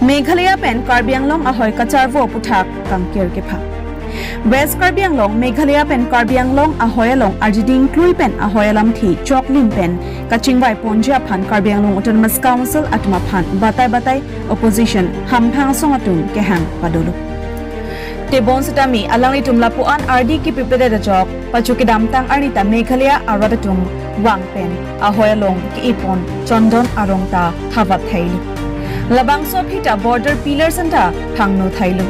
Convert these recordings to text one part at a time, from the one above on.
Meghalaya pen Karbi Anglong ahoi kacharvo phuthak kangkir kepha. West Karbi Anglong Meghalaya pen Karbi Anglong ahoi along arjiding klui pen ahoi alam thi choklim pen kachingwai ponjia phan Karbi Anglong Autonomous Council atma phan batai opposition hamphang songatung kehang padolo. Tebon sitami alangi tumla puan RD ki pipede da jok pachuki damtang arita Meghalaya aradatum wang pen ahoi along ki ipon chondon arongta thavat thaili. Labangso phita border pillars anta phangno thailu.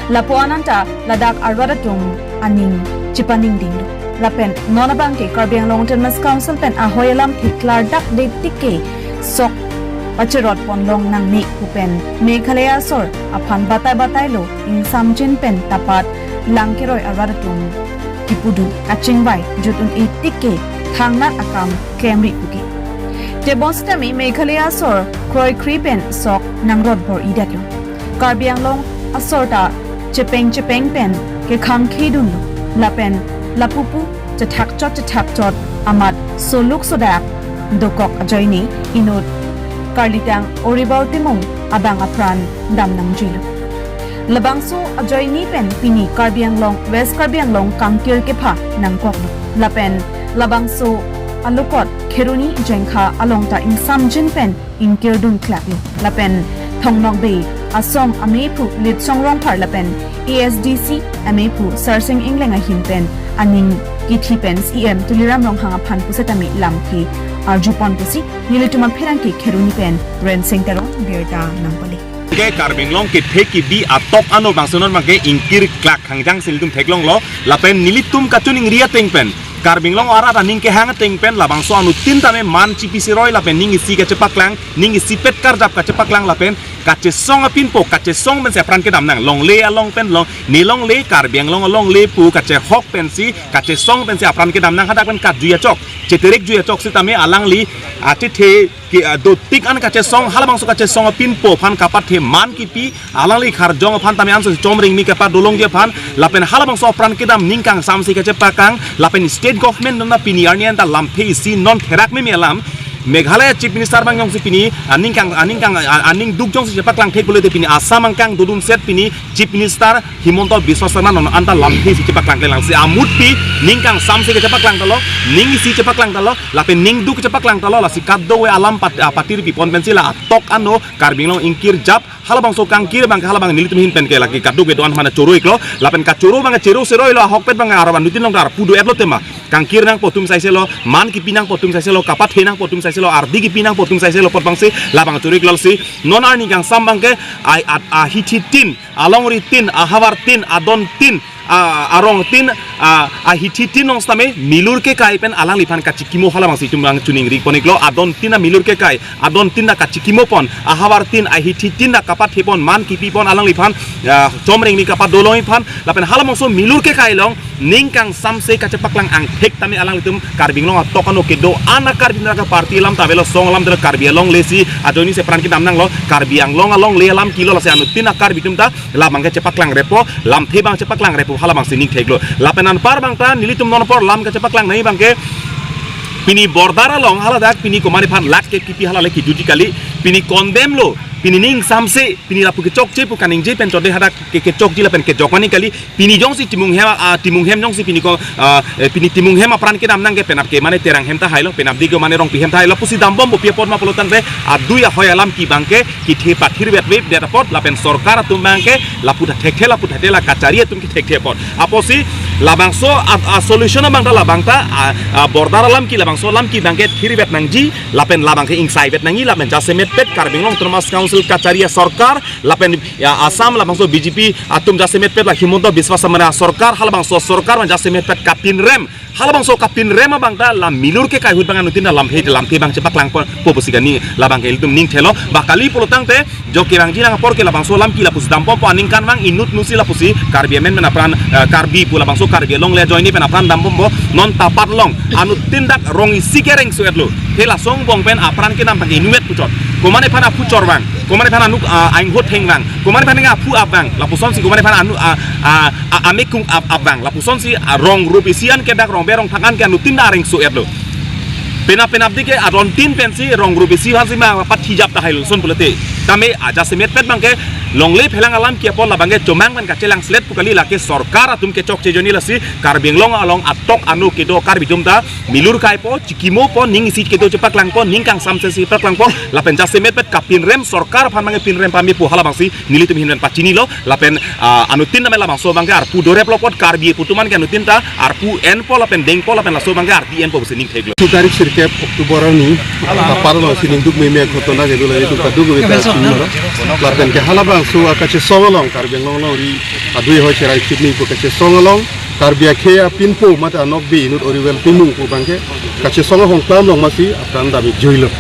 Lapuananta Ladak arwadatung aning chipaning dinglu. Lapen nonabang ke Karbi Anglong Autonomous Council pen ahoi alam thiklar dak de tikke sok pachirot ponlong nang ni kupen Meghalaya sor aphan batai lo ing samjin pen tapat langkiroi arwadatung kipudu achingbai jutun e tikke thangna akam kemri kuki. Tebonstami Meghalaya sor kroi kripen sok nangrod bor idatlo. Karbi Anglong asorta chepeng pen ke kangkir dun lapen lapupu chathak chot amat soluk sodak dokok ajoini inut karlitang oribau timung abang apran damnang jilu. Labangso ajoini pen pini Karbi Anglong West Karbi Anglong kangkir kepha nangkoklo. Lapen labangso alukot kheruni jengkha alongta in samjin pen in kirdun klaklo. Lapen thongnok be asom amepu lit songrong phar lapen ASDC amepu sarsing inglenga himpen aning kithi pens em tuliram rong hanga phan pusatami lamki arjupon pusi nilituma pherangki kheruni pen ren sengterong berta nampali ke Karbi Anglong ke theki bi atop ano bangsonon mangke ingkir klak hangjang siltum theklong lo lapen nilitum kachuning ria tengpen Karbi Anglong ara ning ke hang tengpen labangso anu tintame man cipisi roi lapen ning isi ke cepaklang ning isi pet karjap ka cepaklang lapen kace song apin po kace song ben se pran ke damnang long le along pen long ni long le Karbi Anglong along le pu kace hok pensi kace song ben se pran ke damnang hadak pen kat juya chok ceterek juya chok sitame alang li ate the ki do tik an kace song halabangso kace song apin po phan kapat the man ki pi alang li khar jong phan tame anso chomring mi kapat dolong je phan lapen halabangso pran ke dam ningkang samsi kace pakang lapen state government nona piniarnian ta lampe isi non therak me alam Meghalaya Chief Minister bang jong si pini aning duk jong si cepak lang thek boleh pini Assam angkang dudun set pini Chief Minister Himonto Biswa Sarma non anta lampi si cepak lang si amut pi ningkang sam si cepak lang talo ning si cepak lang talo lapen ning duk cepak lang talo la si kaddo we alam patir pi pon pensila tok ano Karbi Anglong ingkir jap halabang so kangkir bang halabang nilitum hin pen ke laki kaddo be doan mana choro iklo lapen ka choro bang chero seroi lo hok pet bang araban dutin long dar pudu etlo tema kangkir nang potum sai selo man ki pinang potum sai selo kapat henang potum sai selo ardi ki pinang potum sai selo potbang se labang chori klol si nonar ni kang sambang ke a hititin along ritin ahawar tin adon tin arong tin a hititin nong stame milur ke kai pen alang lipan ka chikimo halabang si tumang tuning ri poniklo adon tin na milur ke kai adon tin na ka chikimo pon ahawar tin a hititin na kapat hepon man ki pipon alang lipan chomring ni kapat dolong iphan lapen halamang so milur ke kai long ningkang samse ka cepaklang ang thek tame alang litum Karbi Anglong atokano ke do ana Karbi Anglong parti lam tabelo song lam der Karbi Anglong lesi adoni se pran ki damnang lo Karbi Anglong along le lam kilo la se anu tin na Karbi tum ta lamang ke cepaklang repo lam the bang cepaklang repo halamang se ning theklo lapenan par bang ta nilitum non por lam ke cepaklang nai bang ke pini bordara long haladak pini komari phan lak ke kipi halale ki duji kali pini condemn lo pini ning samse pini lapu ke chok je pu kaning je pen chode hadak ke chok ji la pen ke jokani kali pini jong si timung hem jong si pini ko pini timung hem apran ke nam nang ke penap ke mane terang hem ta hailo penap di ke mane rong pi hem ta hailo pusi dambom bo pia pot ma polotan re adui a hoy alam ki bangke ki the pathir bet web der pot la pen sorkar tum bangke lapu ta thek la pu la kachari tum ki thek pot aposi labang so a solution bang ta labang ta bordar alam ki labang so lam ki bangke thir bet nang ji la pen labang ke ing sai bet nang la pen jasemet pet Karbi Anglong Autonomous Council kacaria sorkar lapen Assam labang so BJP atum jasemet pet la Himonto Biswa Sarma sorkar halabang so sorkar man jasemet pet kapin rem halabang so kapin rem bang ta la milur ke kai hut bang anutin lam he bang cepak lang po posigani labang ke iltum ning thelo bakali polotang te joki bang jinang por ke labang so lam ki lapus dampo po aning kan bang inut nusi lapusi Karbi men apran Karbi pu labang so Karbi Anglong le joini pen apran dampo bo non tapat long anutin dak rong isi kereng suetlo hela song bong pen apran ke nam bang inuet pucot komane pana pucor bang komane pana nuk aing hot heng bang komane pana nga pu abang lapuson si komane pana anu amekung abang lapuson si rong rupisian ke dak rong berong tangan ke anu tinda reng suetlo penap dike adon tin pensi rong rupisi hasi ma pat hijab ta hailun son pulete tame aja semet pet bangke longle phelang alam kia pol la bangke comang ban kacelang slet pukali lake sorkar atum ke chok chejoni lasi Karbi Anglong along atok anu kedo Karbi dumta milur kai po cikimo po ning isi kedo cepak lang po ning kang samse si pak lang po lapen ja semet pet kapin rem sorkar pan bangke pin rem pami pu hala bangsi nilitum hinren pacini lo lapen anutin na mela bangso bangke arpu dore plopot Karbi putuman ke anutin ta arpu en po lapen deng po lapen laso bangke arti en po sening theglo tarik sirkep Oktober ni parlo sininduk meme khotona ke dula itu kadu go beta sinoro lapen ke halabang su akache songalong Karbi Anglong lo ri adui ho cherai chitni ko kache songalong Karbi akhe pinpo mata nokbi inut oriwel timung ko bangke kache songalong klam long masi akan dami joilo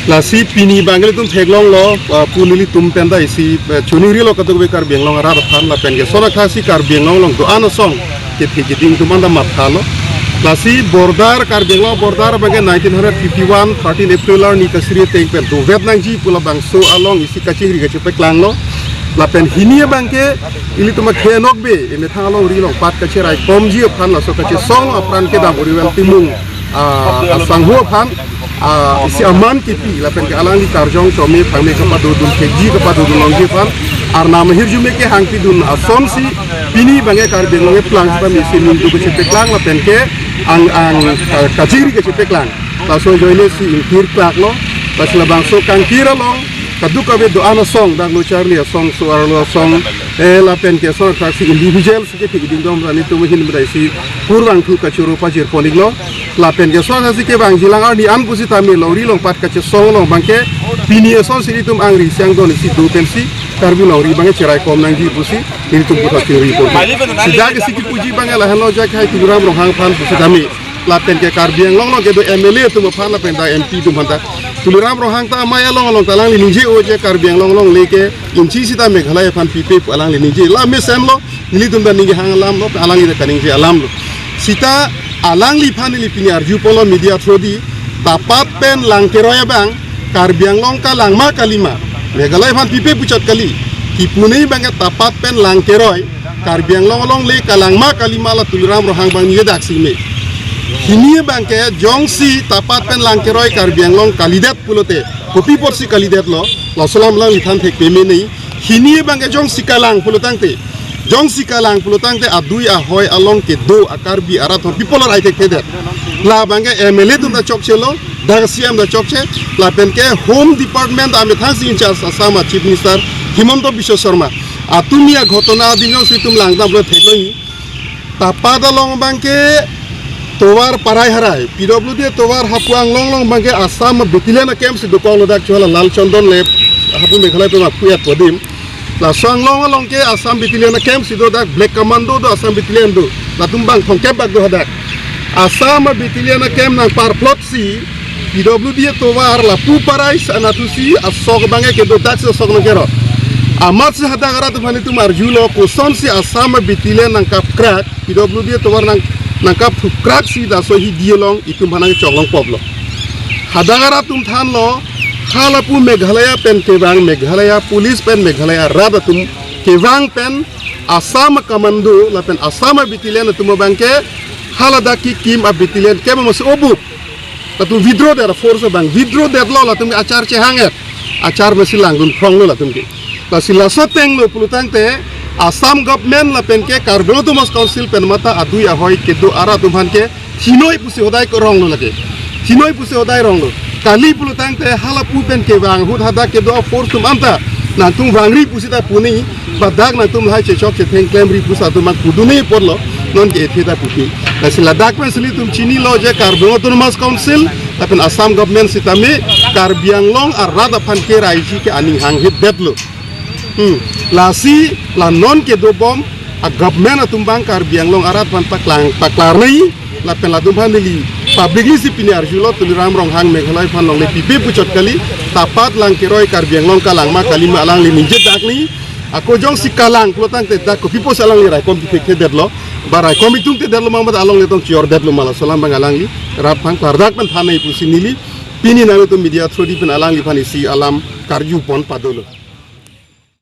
lasi pini bangle tum theglong lo punili tum penda isi chuniri lo kadu go Karbi Anglong ara phan lapen ke sora khasi Karbi Anglong long do ano song ke thigiding tumanda mathalo lasi bordar Karbi Anglong bordar bangke 1951 13 April ni kasri tengpen do Vietnam ji pula bangso along isi kachiri ke cepek lang lo lapen hinia bangke ili tuma khenok be eme thalong ri long pat kachirai komji phan la so kachi song apran ke dam oriwel timung sangho phan isi aman kipi lapen ke alang di tarjong chome phangme ka padu dun keji ka padu dun longji phan ar nam hirjume ke hangpi dun asom si pini bange Karbi Anglong plang pa mi si min du ke cepek lang lapen ke ang kachiri ke cepek lang la so joine si inkir plak lo pas la bangso kangkir long kaduka be do ana song dang lo charlie song so arlo song la pen ke so taxi individual ke tigiding dom rani to hin brai si purwang thu kachuru pa jir ponik lo la pen ke so si ke bang jilang ar di an pusi tami lo ri long pat kache song long bangke pini so si tum angri siang don si do pen si Karbi lo ri bangke cerai kom nang ji pusi ini tum puta chiri po sida ke sikit puji bangke la hello jak hai turam ro hang phan pusi tami la pen ke Karbi Anglong lo ke do MLA tum phan la pen da MP tum hanta tuliram rohang ta maya long talang li nije oje Karbi Anglong long leke inchi sita Meghalaya fan pipe alang li nije la me sem lo nili tum dan ninge hang alam lo alang li kaning je alam lo sita alang li fan li pini arju polo media throdi tapat pen lang keroya bang Karbi Anglong ka lang ma kalima Meghalaya fan pipe puchat kali ki punei bang tapat pen lang keroy Karbi Anglong long le kalang ma kalima la tuliram rohang bang nije dak sime Hini bangke jongsi tapat pen langkeroy Karbi Anglong kalidet pulote kopi porsi kalidet lo salam lang lithan thek peme nei hini bangke jongsi kalang pulotangte adui ahoi along ke do Karbi arat pipolar ai thek thedet la bangke MLA tum da chokchelo da CM da chokche la penke home department ame thasi in charge Assam chief minister Himanta Biswa Sharma atumia ghotona dinyo situm langdam lo thekloi tapada long bangke towar parai harai PWD towar hapuang long bangke Assam betilena camp si dokong lodak chola lal chondon le hapu Meghalaya pe mapuya podim la swang long ke Assam betilena camp si dodak black commando do Assam betilian do la tumbang thongkep bak do hadak Assam betilena camp nang par plot si PWD towar la pu parai sanatusi asok bange ke do dak sok no kero amat se hadagara tu mani tu marjulo ko son si Assam betilena nang kap crack PWD towar nangkap krak si da so hi diolong itu manang chonglong poblo hadagara tum than lo halapu Meghalaya pen kewang Meghalaya police pen Meghalaya rada tum kewang pen Assam commando la pen Assam bitilian tum bangke halada ki kim abitilian kem mas obuk tum withdraw der force bang withdraw der lo la tum achar che hanget achar masi langun prong lo la tum ki la sila soteng lo pulutang te Assam government la pen ke Karbi Anglong council pen mata adui ahoi ke do ara tumhan ke thinoi pusi hodai ko rong lo lage thinoi pusi hodai rong lo kali pulutang te halapu pen ke wang hut hada ke do force tum anta na tum wangri pusi ta puni badak na tum hai che chok che theng claim ri pusa tum kudune porlo non ke theta puti na sila dak pen sili tum chini lo je Karbi Anglong council la pen Assam government sitame Karbi Anglong arada phan ke raiji ke aning hang hit detlo lasi la non ke do bom a government atumbang Karbi Anglong arat pan paklar nei la pen la dumhan li publicly si pini arjulo tuliram rong hang Meghalaya pan long le pipe pucot kali tapat lang keroy Karbi Anglong kalang ma kalima alang li ninje dak ni ako jong si kalang plotang te dak ko pipo salang li rai kom ti ke detlo barai kom itung te detlo mamat along le tong cior detlo mala salam bang alang li rap hang pardak pen thanai pusi nili pini na to media throdi pen alang li pan isi alam karju pon padolo